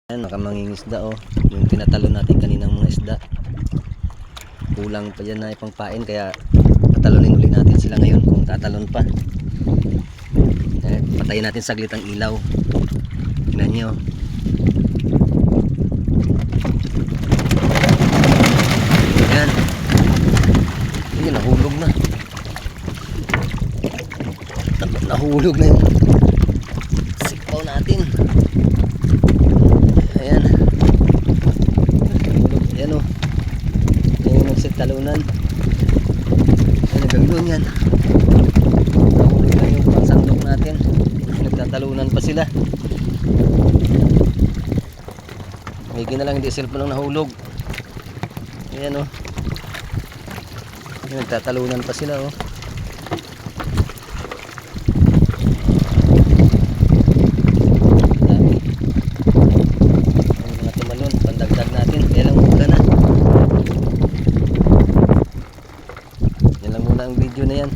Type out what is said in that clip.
Ayan, nakamangingisda oh. Yung tinatalo natin kaninang mga isda. Kulang pa dyan na ipangpain, kaya patalunin uli natin sila ngayon kung tatalon pa. Patayin natin saglit ang ilaw. Tingnan nyo. Ayan. Ayan, nahulog na. Nahulog na yun. Sipaw natin. Ayan. Ayan o. Ayan yung nagsitalunan. Ayan, nagagulon yan. Nahulog na yung pangsandok natin. Nagtatalunan pa sila. Higi na lang, hindi cellphone ang nahulog. Ayan o. Ayan, nagtatalunan pa sila o. Pandagdag natin, kaya lang muna na. Yan lang muna ang video na yan.